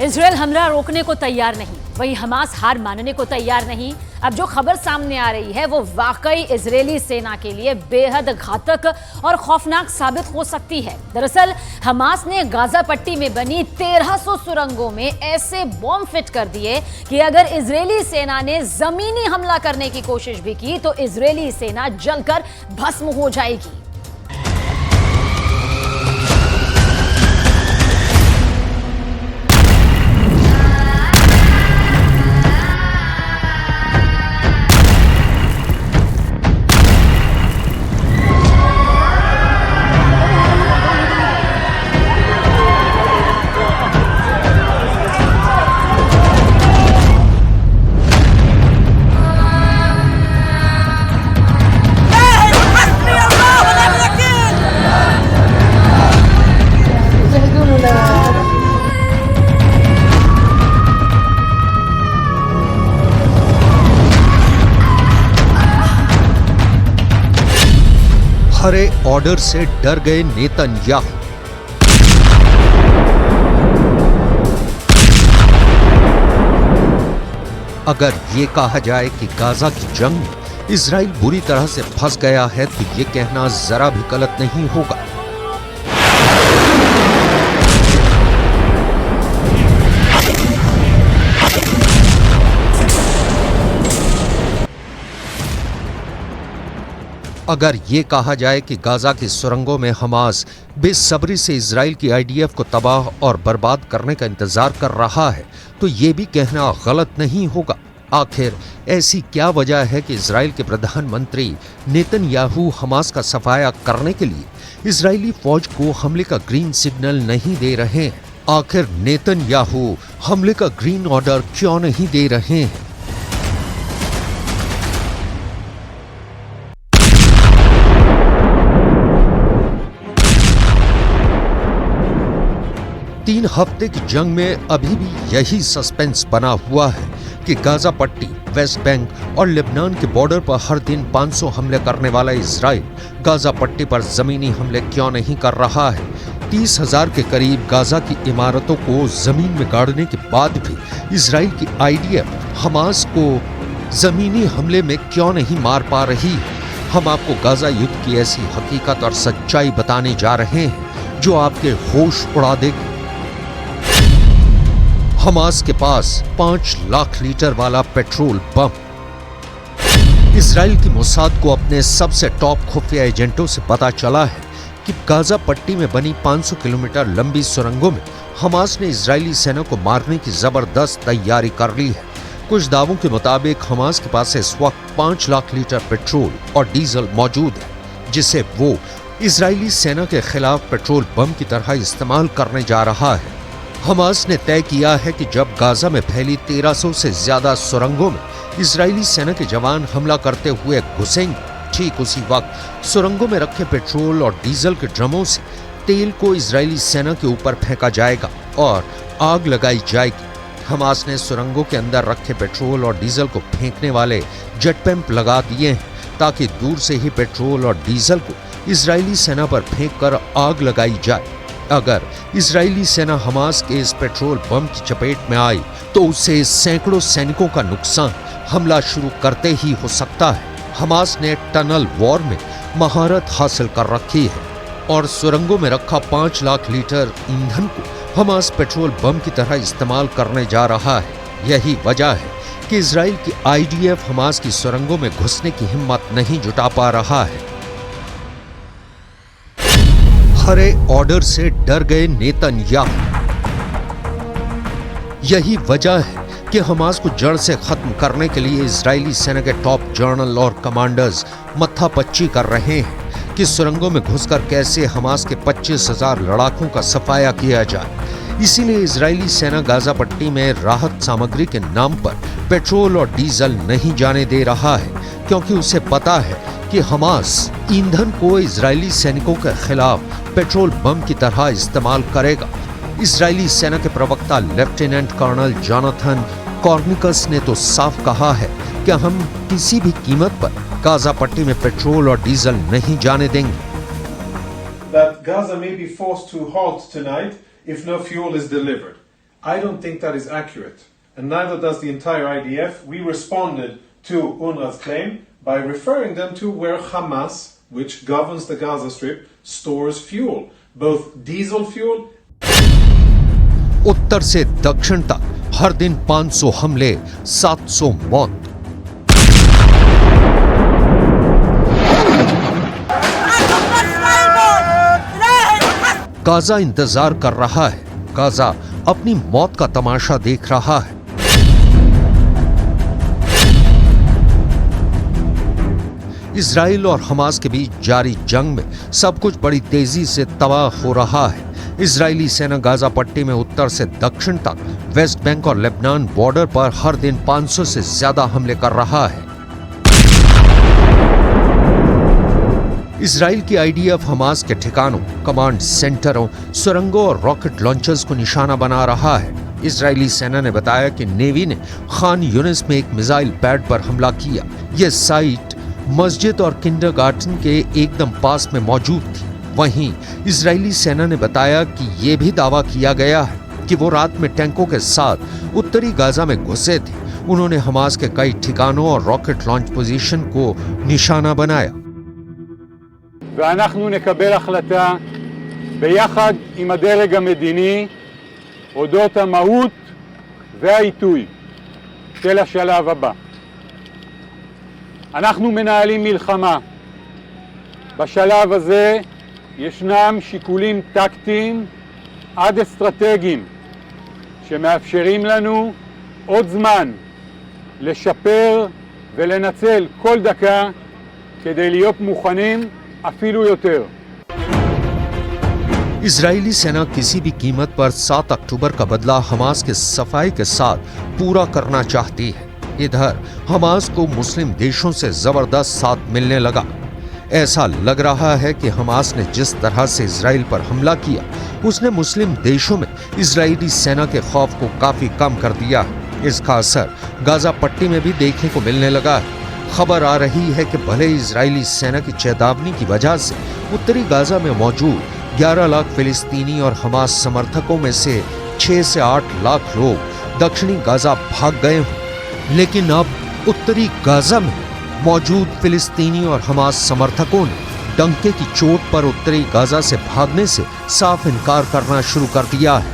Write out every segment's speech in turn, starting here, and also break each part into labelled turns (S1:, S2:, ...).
S1: Israel हमला रोकने को तैयार नहीं, वहीं हमास हार मानने को तैयार नहीं। अब जो खबर सामने आ रही है वो वाकई इजरायली सेना के लिए बेहद घातक और खौफनाक साबित हो सकती है। दरअसल हमास ने गाजा पट्टी में बनी 1300 सुरंगों में ऐसे बॉम्ब फिट कर दिए कि अगर इजरायली सेना ने जमीनी हमला करने की कोशिश भी की तो इजरायली सेना जलकर भस्म हो जाएगी।
S2: हरे ऑर्डर से डर गए नेतन्याहू। अगर ये कहा जाए कि गाजा की जंग में इजराइल बुरी तरह से फंस गया है तो ये कहना जरा भी गलत नहीं होगा। अगर ये कहा जाए कि गाजा की सुरंगों में हमास बेसब्री से इजराइल की आईडीएफ को तबाह और बर्बाद करने का इंतजार कर रहा है तो ये भी कहना गलत नहीं होगा। आखिर ऐसी क्या वजह है कि इजराइल के प्रधानमंत्री नेतन्याहू हमास का सफाया करने के लिए इजरायली फौज को हमले का ग्रीन सिग्नल नहीं दे रहे हैं? आखिर नेतन्याहू हमले का ग्रीन ऑर्डर क्यों नहीं दे रहे हैं? तीन हफ्ते की जंग में अभी भी यही सस्पेंस बना हुआ है कि गाजा पट्टी, वेस्ट बैंक और लेबनान के बॉर्डर पर हर दिन 500 हमले करने वाला इजराइल गाजा पट्टी पर जमीनी हमले क्यों नहीं कर रहा है। 30,000 के करीब गाजा की इमारतों को जमीन में गाड़ने के बाद भी इजराइल की आईडीएफ हमास को जमीनी हमले में क्यों नहीं मार पा रही है? हम आपको गाजा युद्ध की ऐसी हकीकत और सच्चाई बताने जा रहे हैं जो आपके होश उड़ा देगी। हमास के पास 5 लाख लीटर वाला पेट्रोल बम। इजराइल की मोसाद को अपने सबसे टॉप खुफिया एजेंटों से पता चला है कि गाजा पट्टी में बनी 500 किलोमीटर लंबी सुरंगों में हमास ने इजरायली सेना को मारने की जबरदस्त तैयारी कर ली है। कुछ दावों के मुताबिक हमास के पास इस वक्त 5 लाख लीटर पेट्रोल और डीजल मौजूद है जिसे वो इजरायली सेना के खिलाफ पेट्रोल बम की तरह इस्तेमाल करने जा रहा है। हमास ने तय किया है कि जब गाजा में फैली 1300 से ज्यादा सुरंगों में इजरायली सेना के जवान हमला करते हुए घुसेंगे, ठीक उसी वक्त सुरंगों में रखे पेट्रोल और डीजल के ड्रमों से तेल को इजरायली सेना के ऊपर फेंका जाएगा और आग लगाई जाएगी। हमास ने सुरंगों के अंदर रखे पेट्रोल और डीजल को फेंकने वाले जेट पैम्प लगा दिए हैं ताकि दूर से ही पेट्रोल और डीजल को इजरायली सेना पर फेंक कर आग लगाई जाए। अगर इजरायली सेना हमास के इस पेट्रोल बम की चपेट में आई तो उससे सैकड़ों सैनिकों का नुकसान हमला शुरू करते ही हो सकता है। हमास ने टनल वॉर में महारत हासिल कर रखी है और सुरंगों में रखा 5 लाख लीटर ईंधन को हमास पेट्रोल बम की तरह इस्तेमाल करने जा रहा है। यही वजह है कि इजराइल की आईडीएफ हमास की सुरंगों में घुसने की हिम्मत नहीं जुटा पा रहा है। हरे ऑर्डर से डर गए नेतन्याहू। यही वजह है कि हमास को जड़ से खत्म करने के लिए इजरायली सेना के टॉप जनरल और कमांडर्स मत्थापच्ची कर रहे हैं कि सुरंगों में घुसकर कैसे हमास के 25,000 लड़ाकों का सफाया किया जाए। इसीलिए इजरायली सेना गाजा पट्टी में राहत सामग्री के नाम पर पेट्रोल और डीजल नहीं जाने दे रहा है क्योंकि उसे पता है कि हमास ईंधन को इजरायली सैनिकों के खिलाफ पेट्रोल बम की तरह इस्तेमाल करेगा। इजरायली सेना के प्रवक्ता लेफ्टिनेंट कर्नल जोनाथन कॉर्निकस ने तो साफ कहा है कि हम किसी भी कीमत पर गाजा पट्टी में पेट्रोल और डीजल नहीं जाने देंगे।
S3: That Gaza may be forced to halt tonight if no fuel is delivered. I don't think that is accurate, and neither does the entire IDF. We responded to UNRWA's claim by referring them to where Hamas, which governs the Gaza Strip, stores fuel, both diesel fuel.
S2: उत्तर से दक्षिण तक हर दिन 500 हमले, 700 मौत। Gaza इंतजार कर रहा है, गाजा अपनी मौत का तमाशा देख रहा है। इजराइल और हमास के बीच जारी जंग में सब कुछ बड़ी तेजी से तबाह हो रहा है। इजरायली सेना गाजा पट्टी में उत्तर से दक्षिण तक वेस्ट बैंक और लेबनान बॉर्डर पर हर दिन 500 से ज्यादा हमले कर रहा है। इजराइल की आईडीएफ हमास के ठिकानों, कमांड सेंटरों, सुरंगों और रॉकेट लॉन्चर्स को निशाना बना रहा है। इजरायली सेना ने बताया कि नेवी ने खान यूनिस में एक मिसाइल पैड पर हमला किया। यह साइट मस्जिद और किंडरगार्टन के एकदम पास में मौजूद थी। वहीं इजरायली सेना ने बताया कि यह भी दावा किया गया है कि वो रात में टैंकों के साथ उत्तरी गाजा में घुसे थे। उन्होंने हमास के कई ठिकानों और रॉकेट लॉन्च पोजीशन को निशाना बनाया।
S4: ואנחנו נקבל החלטה ביחד עם הדרג המדיני אודות המהות והעיתוי של השלב הבא. אנחנו מנהלים מלחמה. בשלב הזה ישנם שיקולים טקטיים עד אסטרטגיים שמאפשרים לנו עוד זמן לשפר ולנצל כל דקה כדי להיות מוכנים אפילו יותר.
S2: इजरायली सेना किसी भी कीमत पर 7 अक्टूबर का बदला हमास के सफाई के साथ पूरा करना चाहती है। इधर हमास को मुस्लिम देशों से जबरदस्त साथ मिलने लगा। ऐसा लग रहा है कि हमास ने जिस तरह से इजराइल पर हमला किया, उसने मुस्लिम देशों में इजरायली सेना के खौफ को काफी कम कर दिया है। इसका असर गाजा पट्टी में भी देखने को मिलने लगा है। खबर आ रही है कि भले इजरायली सेना की चेतावनी की वजह से उत्तरी गाजा में मौजूद 11 लाख फिलिस्तीनी और हमास समर्थकों में से 6 से 8 लाख लोग दक्षिणी गाजा भाग गए हों, लेकिन अब उत्तरी गाजा में मौजूद फिलिस्तीनी और हमास समर्थकों ने डंके की चोट पर उत्तरी गाजा से भागने से साफ इनकार करना शुरू कर दिया है।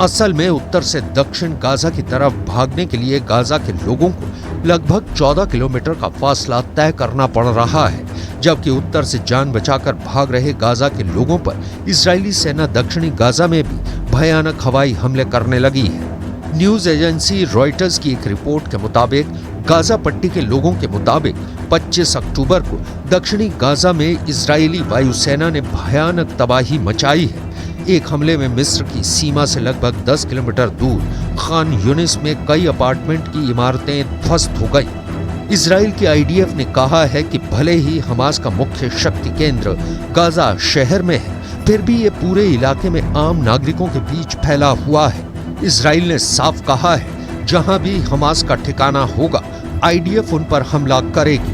S2: असल में उत्तर से दक्षिण गाजा की तरफ भागने के लिए गाजा के लोगों को लगभग 14 किलोमीटर का फासला तय करना पड़ रहा है, जबकि उत्तर से जान बचाकर भाग रहे गाजा के लोगों पर इजरायली सेना दक्षिणी गाजा में भी भयानक हवाई हमले करने लगी है। न्यूज एजेंसी रॉयटर्स की एक रिपोर्ट के मुताबिक गाजा पट्टी के लोगों के मुताबिक 25 अक्टूबर को दक्षिणी गाजा में इजरायली वायुसेना ने भयानक तबाही मचाई है। एक हमले में मिस्र की सीमा से लगभग 10 किलोमीटर दूर खान यूनिस में कई अपार्टमेंट की इमारतें ध्वस्त हो गई। इजराइल की आईडीएफ ने कहा है कि भले ही हमास का मुख्य शक्ति केंद्र गाजा शहर में है, फिर भी ये पूरे इलाके में आम नागरिकों के बीच फैला हुआ है। इजराइल ने साफ कहा है, जहां भी हमास का ठिकाना होगा, आईडीएफ उन पर हमला करेगी।